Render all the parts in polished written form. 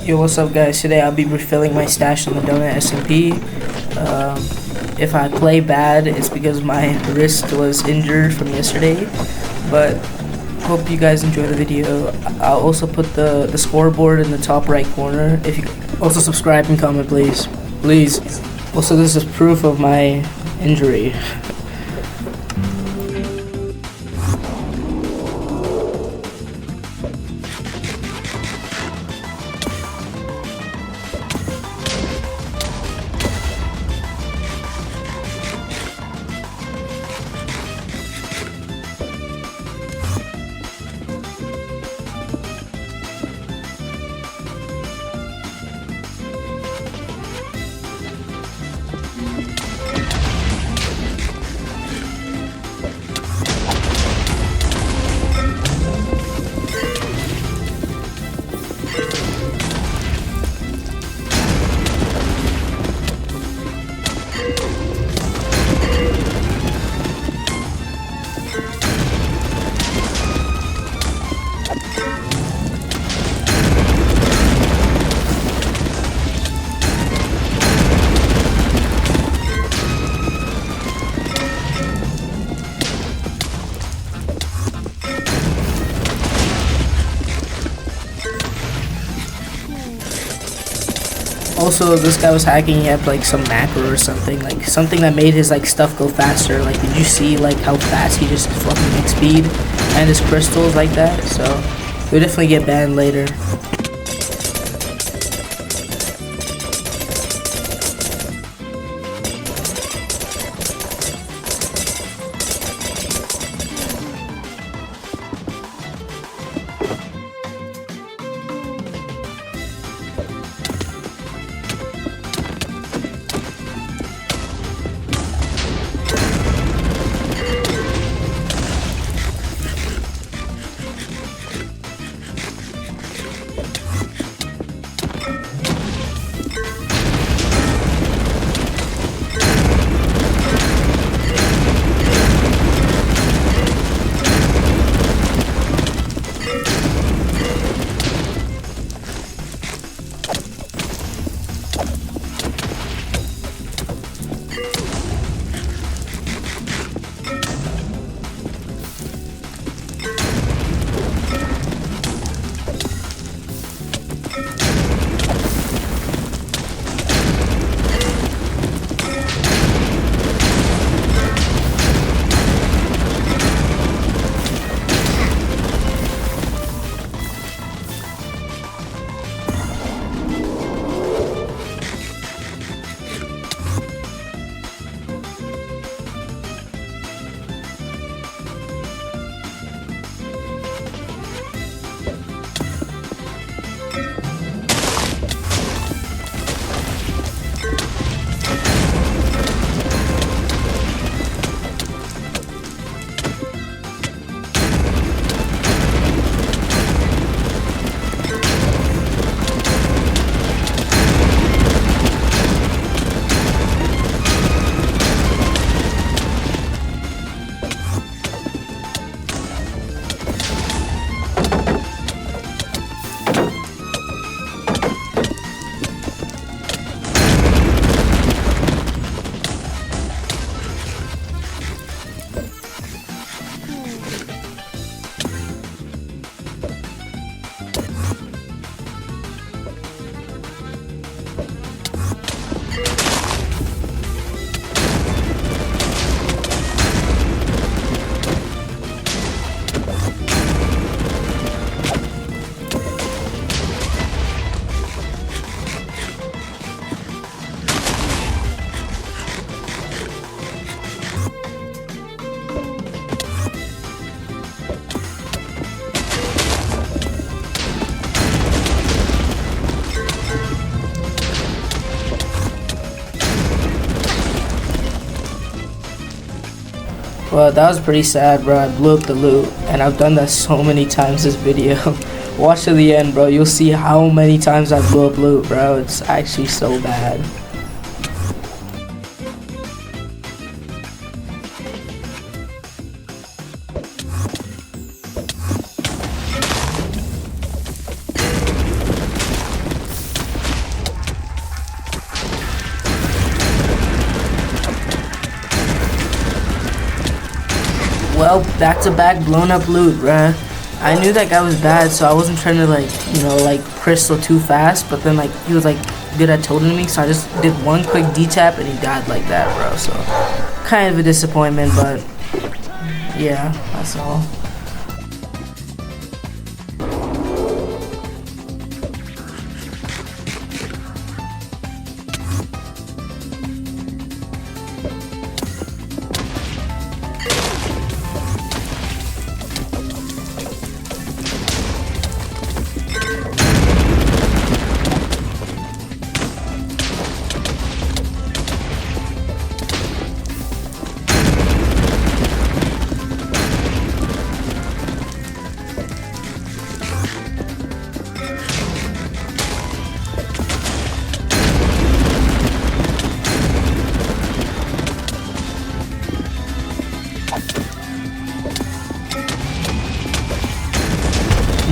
Yo, what's up guys? Today I'll be refilling my stash on the Donut SMP. If I play bad, it's because my wrist was injured from yesterday. But hope you guys enjoy the video. I'll also put the scoreboard in the top right corner. If you also subscribe and comment, please. Please. Also, this is proof of my injury. Also, this guy was hacking. He had like some macro or something, like something that made his like stuff go faster. Like, did you see like how fast he just fucking makes speed and his crystals like that? So he'll definitely get banned later. Well, that was pretty sad, bro. I blew up the loot, and I've done that so many times this video. Watch to the end, bro. You'll see how many times I blew up loot, bro. It's actually so bad. Nope, back-to-back blown up loot, bruh. I knew that guy was bad, so I wasn't trying to like, you know, like crystal too fast, but then like he was like good at totening me, so I just did one quick D-tap and he died like that, bro. So kind of a disappointment, but yeah, that's all.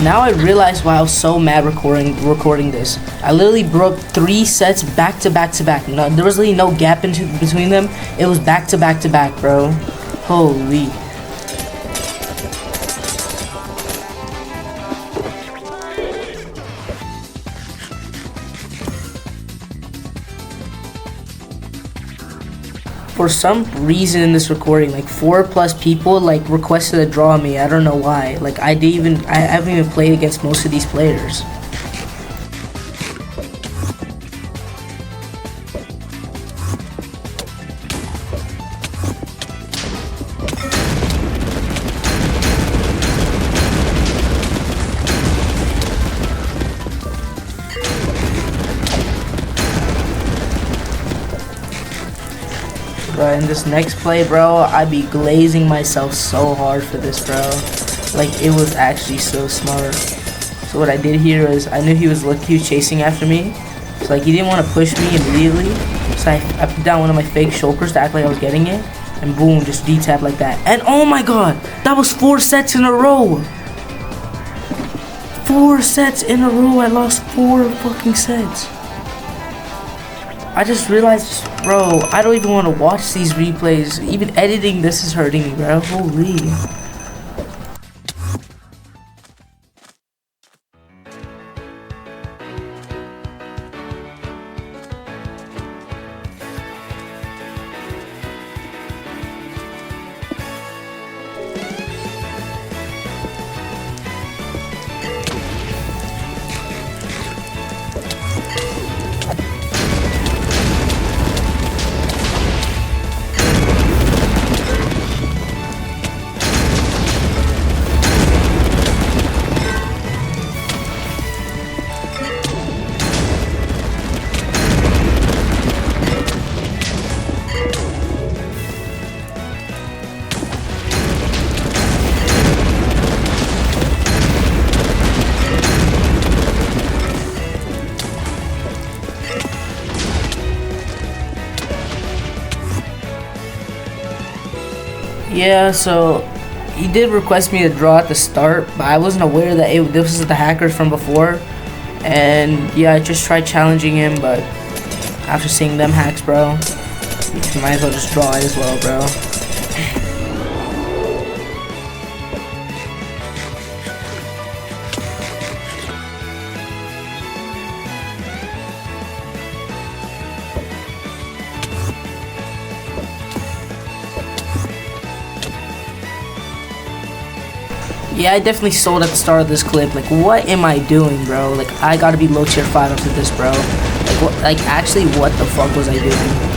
Now I realize why I was so mad recording this. I literally broke 3 sets back to back to back. No, there was really no gap between them. It was back to back to back, bro. Holy. For some reason in this recording, like 4+ people like requested a draw me. I don't know why. Like I haven't even played against most of these players. But in this next play, bro, I be glazing myself so hard for this, bro. Like, it was actually so smart. So what I did here is, I knew he was chasing after me. So, like, he didn't want to push me immediately. So I put down one of my fake shulkers to act like I was getting it. And boom, just D-tap like that. And oh my god, that was 4 sets in a row. 4 sets in a row. I lost 4 fucking sets. I just realized, bro, I don't even want to watch these replays. Even editing this is hurting me, bro. Holy. Yeah, so he did request me to draw at the start, but I wasn't aware that this was the hackers from before. And yeah, I just tried challenging him, but after seeing them hacks, bro, you might as well just draw it as well, bro. Yeah, I definitely sold at the start of this clip. Like, what am I doing, bro? Like, I gotta be low tier 5 after this, bro. Like, what, like, actually, what the fuck was I doing?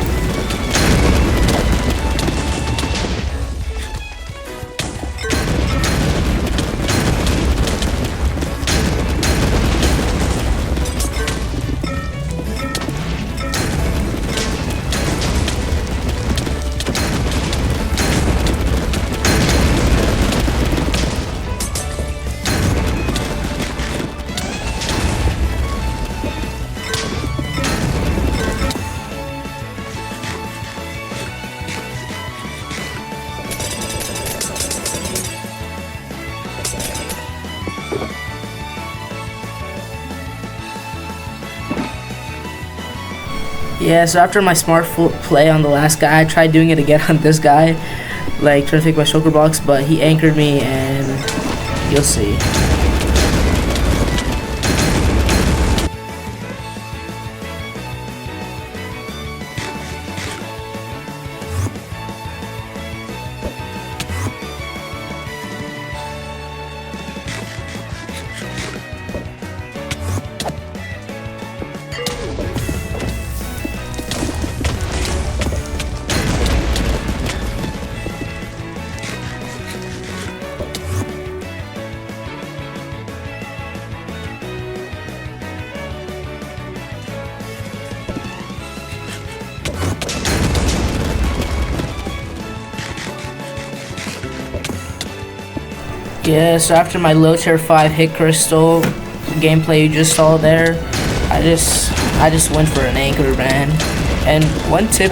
Yeah, so after my smart play on the last guy, I tried doing it again on this guy. like trying to fake my shulker box, but he anchored me, and you'll see. Yeah, so after my low tier 5 hit crystal gameplay you just saw there, I just went for an anchor, man. And one tip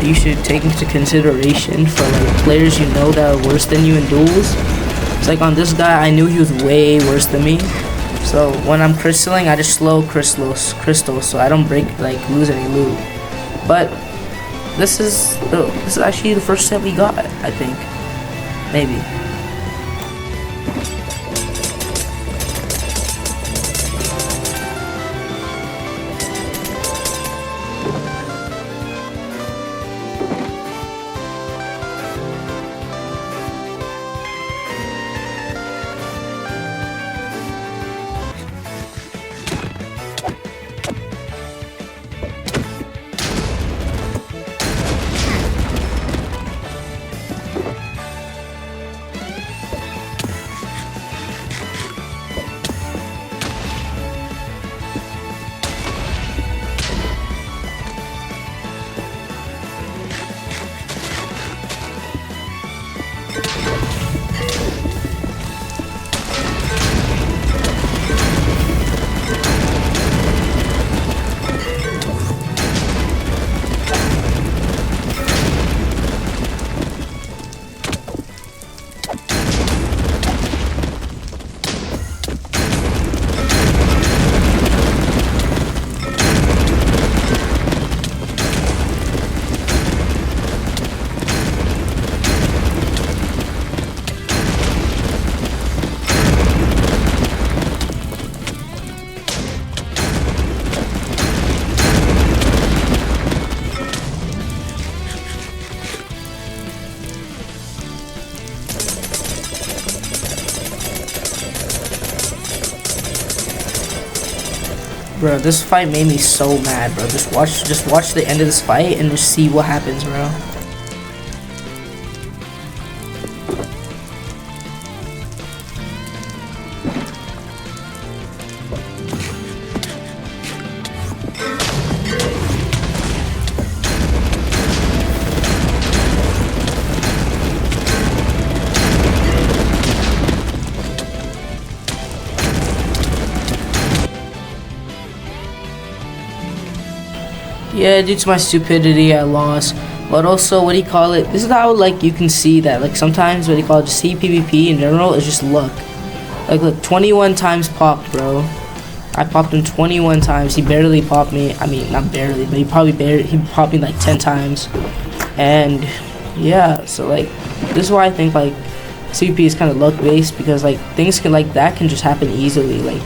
you should take into consideration for like players you know that are worse than you in duels. It's like on this guy, I knew he was way worse than me. So when I'm crystalling, I just slow crystals so I don't lose any loot. But this is actually the first step we got, I think. Maybe. Bro, this fight made me so mad, bro. Just watch the end of this fight and just see what happens, bro. Yeah, due to my stupidity, I lost. But also, what do you call it? This is how, like, you can see that, like, sometimes, what do you call it, just see PvP in general is just luck. Like, look, 21 times popped, bro. I popped him 21 times. He barely popped me. I mean, not barely, but he popped me, like, 10 times. And, yeah, so, like, this is why I think, like, CvP is kind of luck-based, because, like, things like that can just happen easily. Like,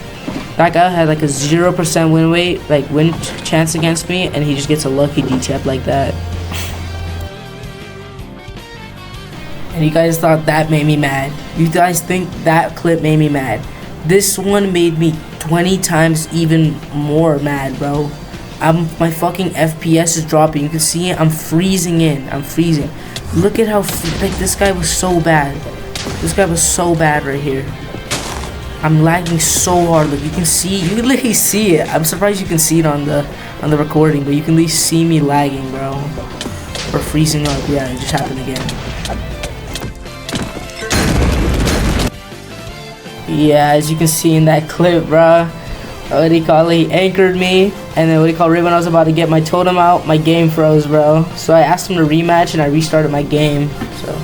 that guy had like a 0% win rate, like win chance against me, and he just gets a lucky D-tap like that. And you guys thought that made me mad. You guys think that clip made me mad. This one made me 20 times even more mad, bro. My fucking FPS is dropping. You can see it. I'm freezing in. I'm freezing. Look at how like this guy was so bad. This guy was so bad right here. I'm lagging so hard. Look, you can literally see it. I'm surprised you can see it on the recording, but you can at least see me lagging, bro. Or freezing up. Yeah, it just happened again. Yeah, as you can see in that clip, bro. What do you call it? He anchored me, and then what do you call it? Right when I was about to get my totem out, my game froze, bro. So I asked him to rematch, and I restarted my game. So.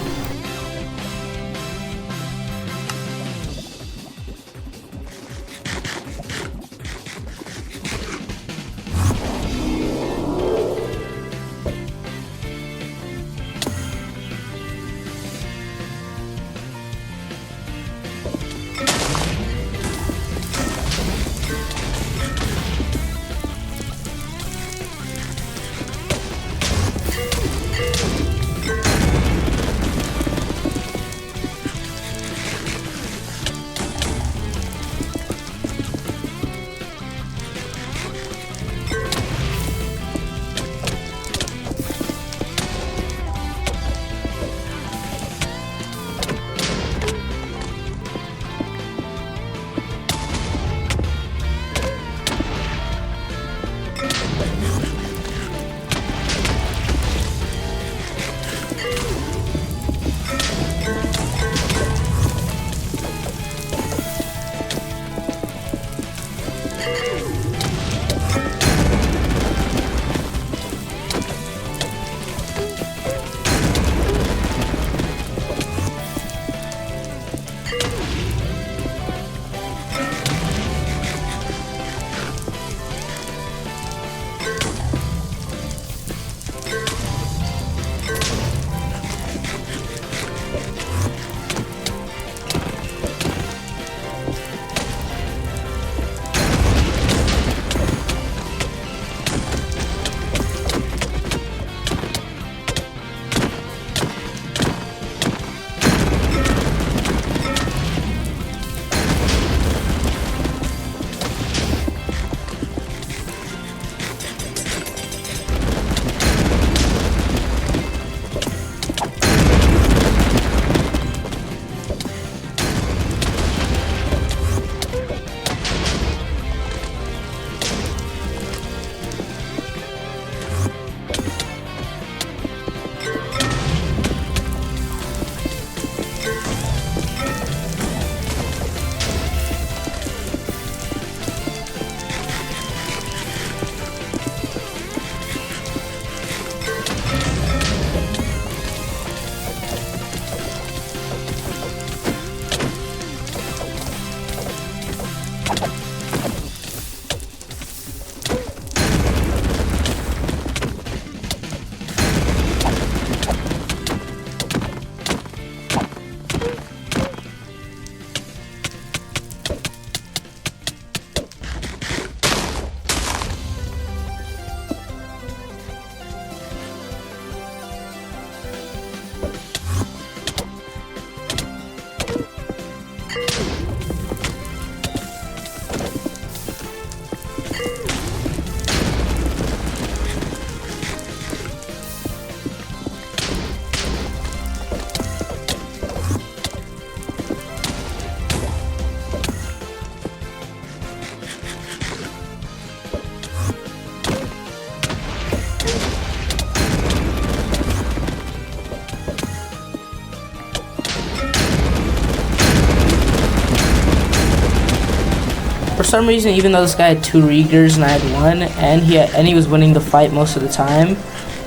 some reason, even though this guy had 2 Riegers and I had 1, and he was winning the fight most of the time,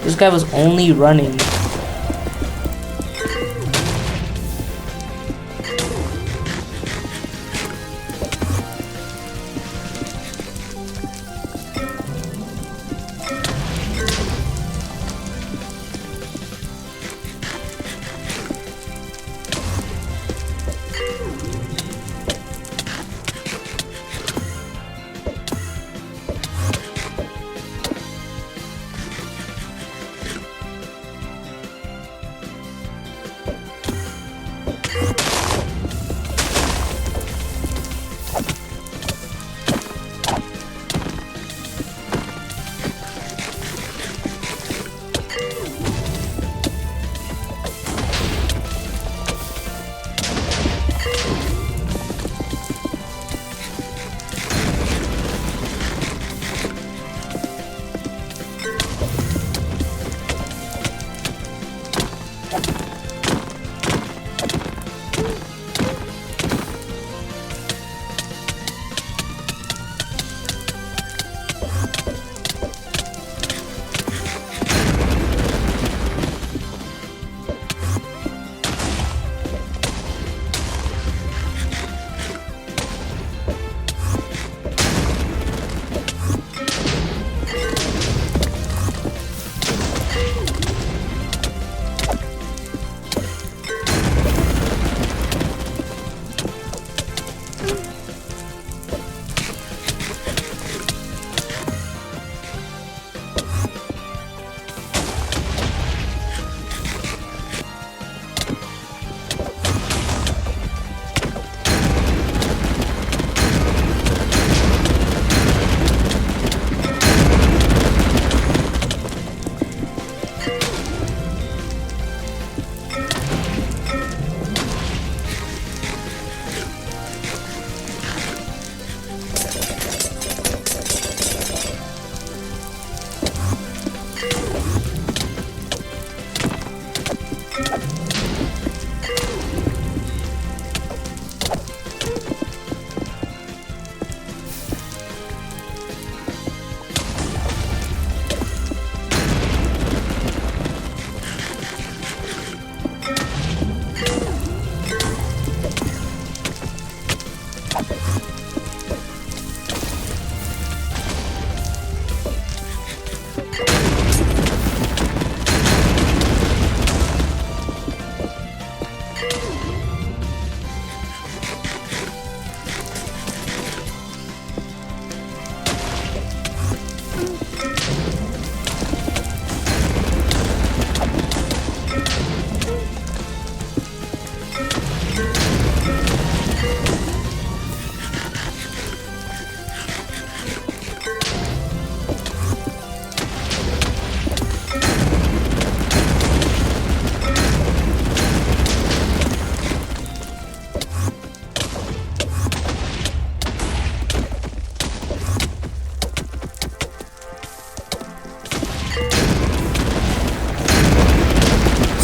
this guy was only running.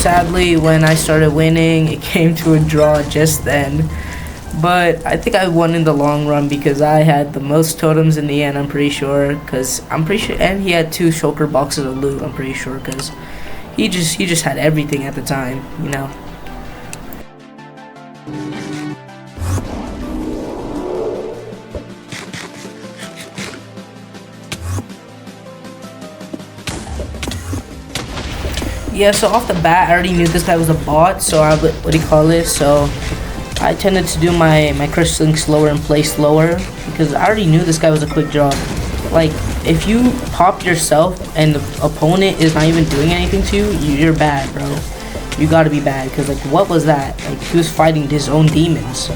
Sadly, when I started winning, it came to a draw just then. But I think I won in the long run because I had the most totems in the end, I'm pretty sure. And he had 2 shulker boxes of loot, I'm pretty sure, because he just had everything at the time, you know. Yeah, so off the bat, I already knew this guy was a bot, so so I tended to do my crystalling slower and play slower, because I already knew this guy was a quick draw. Like, if you pop yourself and the opponent is not even doing anything to you, you're bad, bro. You gotta be bad, because, like, what was that? Like, he was fighting his own demons.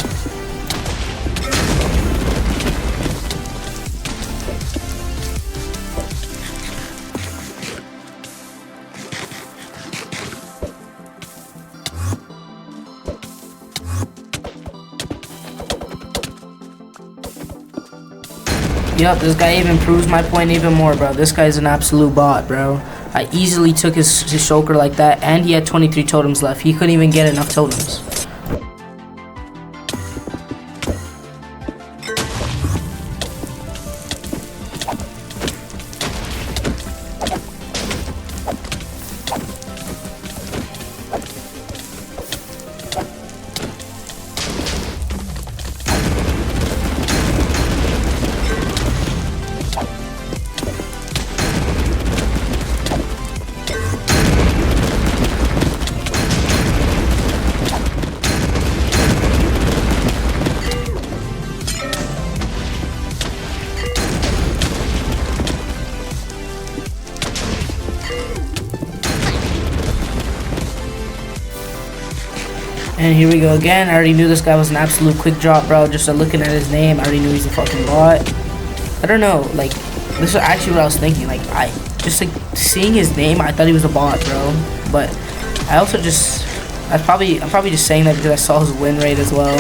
Yep, this guy even proves my point even more, bro. This guy's an absolute bot, bro. I easily took his shulker like that, and he had 23 totems left. He couldn't even get enough totems. And here we go again. I already knew this guy was an absolute quick drop, bro. Just looking at his name, I already knew he's a fucking bot. I don't know, like, this is actually what I was thinking. Like, I just, like, seeing his name, I thought he was a bot, bro. But I also just, I'm probably just saying that because I saw his win rate as well.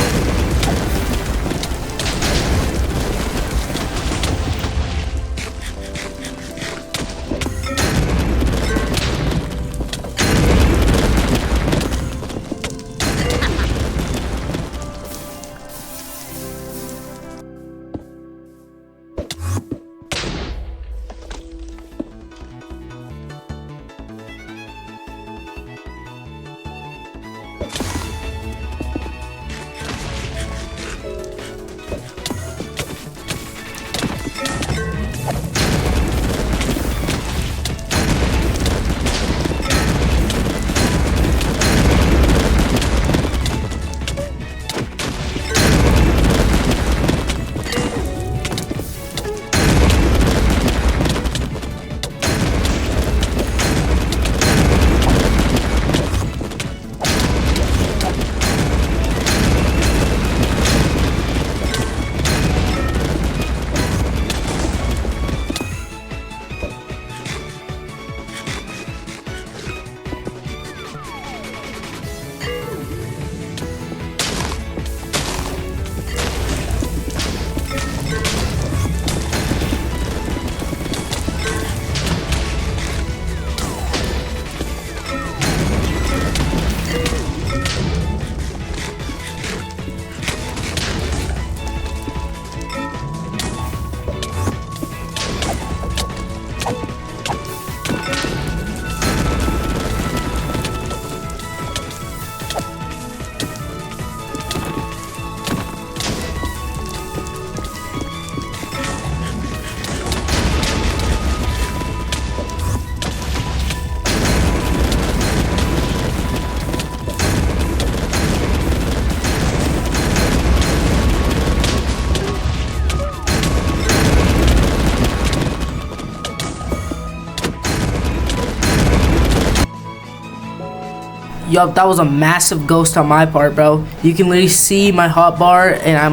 Yup, that was a massive ghost on my part, bro. You can literally see my hotbar, and I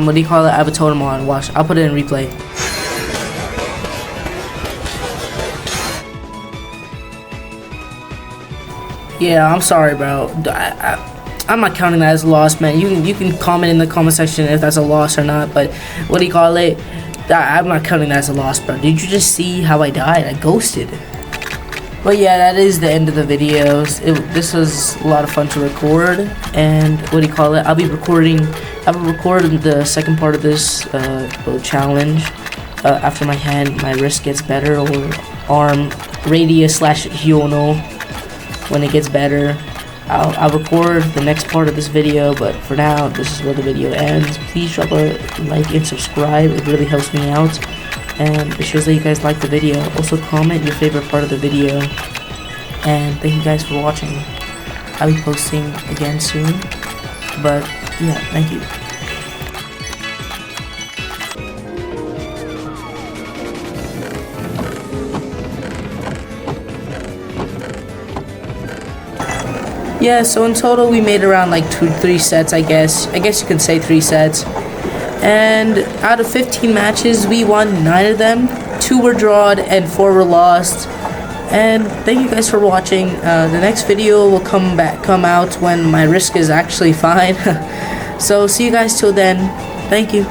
have a totem on. Watch, I'll put it in replay. Yeah, I'm sorry, bro. I'm not counting that as a loss, man. You can comment in the comment section if that's a loss or not, but I'm not counting that as a loss, bro. Did you just see how I died? I ghosted. But yeah, that is the end of the videos. This was a lot of fun to record, and I'll be recording the second part of this little challenge after my wrist gets better, or arm radius / hyono when it gets better. I'll record the next part of this video, but for now, this is where the video ends. Please drop a like and subscribe. It really helps me out, and it shows that you guys like the video. Also, comment your favorite part of the video, and thank you guys for watching. I'll be posting again soon, but yeah, thank you. Yeah, so in total we made around like 3 sets, I guess you can say 3 sets. And out of 15 matches, we won 9 of them. 2 were drawed and 4 were lost. And thank you guys for watching. The next video will come out when my wrist is actually fine. So see you guys till then. Thank you.